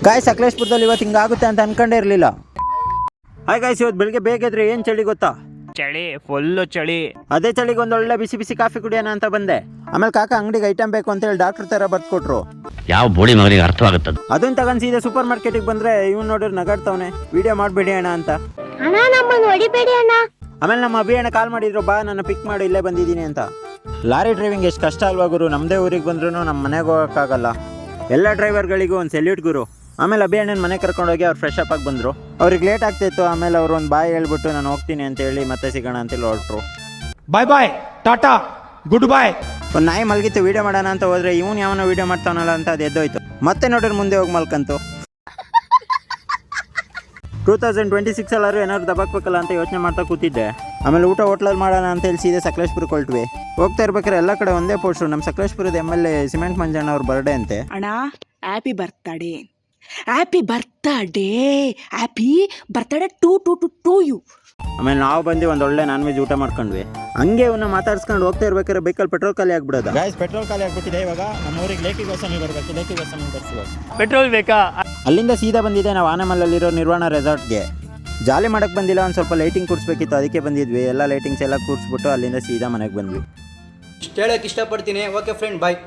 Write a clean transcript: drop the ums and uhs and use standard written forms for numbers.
Guys ಸಕಲೇಶ್ಪುರದಲ್ಲಿ ಇವತ್ತು ಹಿಂಗಾಗುತ್ತೆ ಅಂತ ಅನ್ಕೊಂಡೇ ಇರಲಿಲ್ಲ. ಹಾಯ್ ಗಾಯ್ಸ್, ಇವತ್ತು ಬೆಳಿಗ್ಗೆ ಬೇಗ ಎದ್ರೆ ಏನು ಚಳಿ ಗೊತ್ತಾ? ಚಳಿ, ಫುಲ್ಲು ಚಳಿ. ಅದೇ ಚಳಿಗೆ ಒಂದೊಳ್ಳೆ ಬಿಸಿ ಬಿಸಿ ಕಾಫಿ ಕುಡಿಯೋಣ ಅಂತ ಬಂದೆ. ಆಮೇಲೆ ಕಾಕ ಅಂಗಡಿಗೆ ಐಟಮ್ ಬೇಕು ಅಂತ ಹೇಳಿ ಡಾಕ್ಟರ್ ತರ ಬರ್ಕೊಟ್ರು. ಯಾವ ಬೋಡಿ ಮಗನಿಗೆ ಅರ್ಥವಾಗುತ್ತದೆ? ಅದನ್ನ ತಗೊಂಡ್ ಸೀದಾ ಸೂಪರ್ ಮಾರ್ಕೆಟಿಗೆ ಬಂದ್ರೆ ಇವ್ನು ನೋಡಿದ್ರೆ ನಗಾಡ್ತಾವನೆ, ವಿಡಿಯೋ ಮಾಡ್ಬೇಡಿ ಅಣ್ಣ ಅಂತ. ಆಮೇಲೆ ನಮ್ಮ ಅಭಿ ಅಣ್ಣ ಕಾಲ್ ಮಾಡಿದ್ರು, ಬಾ ನನ್ನ ಪಿಕ್ ಮಾಡಿ ಇಲ್ಲೇ ಬಂದಿದ್ದೀನಿ ಅಂತ. ಲಾರಿ ಡ್ರೈವಿಂಗ್ ಎಷ್ಟು ಕಷ್ಟ ಅಲ್ವಾ ಗುರು? ನಮ್ಮದೇ ಊರಿಗೆ ಬಂದ್ರೂ ನಮ್ಮ ಮನೆಗೆ ಹೋಗೋಕ್ಕಾಗಲ್ಲ. ಎಲ್ಲ ಡ್ರೈವರ್ಗಳಿಗೂ ಒಂದು ಸೆಲ್ಯೂಟ್ ಗುರು. ಆಮೇಲೆ ಅಭಿ ಅಣ್ಣನ ಮನೆ ಕರ್ಕೊಂಡೋಗಿ ಅವ್ರು ಫ್ರೆಶ್ ಅಪ್ ಆಗಿ ಬಂದರು. ಅವ್ರಿಗೆ ಲೇಟ್ ಆಗ್ತಾಯಿತ್ತು. ಆಮೇಲೆ ಅವ್ರು ಒಂದು ಬಾಯ್ ಹೇಳ್ಬಿಟ್ಟು ನಾನು ಹೋಗ್ತೀನಿ ಅಂತ ಹೇಳಿ ಮತ್ತೆ ಸಿಗೋಣ ಅಂತೇಳಿ ಹೊರಟ್ರು. ಬಾಯ್ ಬಾಯ್, ಟಾಟಾ, ಗುಡ್ ಬಾಯ್. ಒಂದು ನಾಯಿ ಮಲಗಿತ್ತು, ವೀಡಿಯೋ ಮಾಡೋಣ ಅಂತ ಹೋದ್ರೆ ಇವನು ಯಾವನೋ ವೀಡಿಯೋ ಮಾಡ್ತಾವನಲ್ಲ ಅಂತ ಅದು ಎದ್ದೋಯ್ತು. ಮತ್ತೆ ನೋಡ್ರಿ ಮುಂದೆ ಹೋಗಿ ಮಲ್ಕಂತು. 2026 ಎಲ್ಲರೂ ಏನಾದ್ರು ದಬಾಕ್ಬೇಕಲ್ಲ ಅಂತ ಯೋಚನೆ ಮಾಡ್ತಾ ಕೂತಿದ್ದೆ. ಆಮೇಲೆ ಊಟ ಹೋಟ್ಲಲ್ಲಿ ಮಾಡೋಣ ಅಂತ ಹೇಳಿ ಸೀದಾ ಸಕಲೇಶ್ಪುರಕ್ಕೆ ಹೊರಟ್ವಿ. ಹೋಗ್ತಾ ಇರ್ಬೇಕಾದ್ರೆ ಎಲ್ಲ ಕಡೆ ಒಂದೇ ಪೋಸ್ಟ್ರು, ನಮ್ಮ ಸಕಲೇಶ್ಪುರದ MLA ಸಿಮೆಂಟ್ ಮಂಜಣ್ಣ ಅವ್ರ ಬರ್ಡೇ ಅಂತೆ. ಅಣ್ಣ happy birthday, happy birthday, happy birthday to you. ಆಮೇಲೆ ನಾವು ಬಂದು ಒಂದು ಒಳ್ಳೆ ನಾನ್ ವೆಜ್ ಊಟ ಮಾಡ್ಕೊಂಡ್ವಿ. ಹಂಗೆ ಇವನ್ನ ಮಾತಾಡ್ಸ್ಕೊಂಡು ಹೋಗ್ತಾ ಇರ್ಬೇಕಾದ್ರೆ ಬೈಕಲ್ಲಿ ಪೆಟ್ರೋಲ್ ಖಾಲಿ ಆಗ್ಬಿಡೋದು. ಗಾಯ್ಸ್, ಪೆಟ್ರೋಲ್ ಖಾಲಿ ಆಗ್ಬಿಟ್ಟಿದೆ. ಇವಾಗ ನಮ್ಮ ಊರಿಗೆ ಲೇಕಿ ಗೋಸ್ವಾಮಿ ಬರಬೇಕು. ಲೇಕಿ ಗೋಸ್ವಾಮಿ ಬರ್ಸ್ಬೇಕು. ಪೆಟ್ರೋಲ್ ಬೇಕಾ? ಅಲ್ಲಿಂದ ಸೀದಾ ಬಂದಿದೆ ನಾವು ಆನೆಮಲ್ಲಲ್ಲಿರೋ ನಿರ್ವಾಣ ರೆಸಾರ್ಟ್ಗೆ. ಜಾಲಿ ಮಾಡಕ್ಕೆ ಬಂದಿಲ್ಲ, ಒಂದು ಸ್ವಲ್ಪ ಲೈಟಿಂಗ್ ಕೂರಿಸ್ಬೇಕಿತ್ತು, ಅದಕ್ಕೆ ಬಂದಿದ್ವಿ. ಎಲ್ಲ ಲೈಟಿಂಗ್ಸ್ ಎಲ್ಲ ಕೂರಿಸ್ಬಿಟ್ಟು ಅಲ್ಲಿಂದ ಸೀದಾ ಮನೆಗೆ ಬಂದ್ವಿ. ಇಷ್ಟು ಹೇಳಕ್ಕೆ ಇಷ್ಟಪಡ್ತೀನಿ. ಓಕೆ ಫ್ರೆಂಡ್, ಬಾಯ್.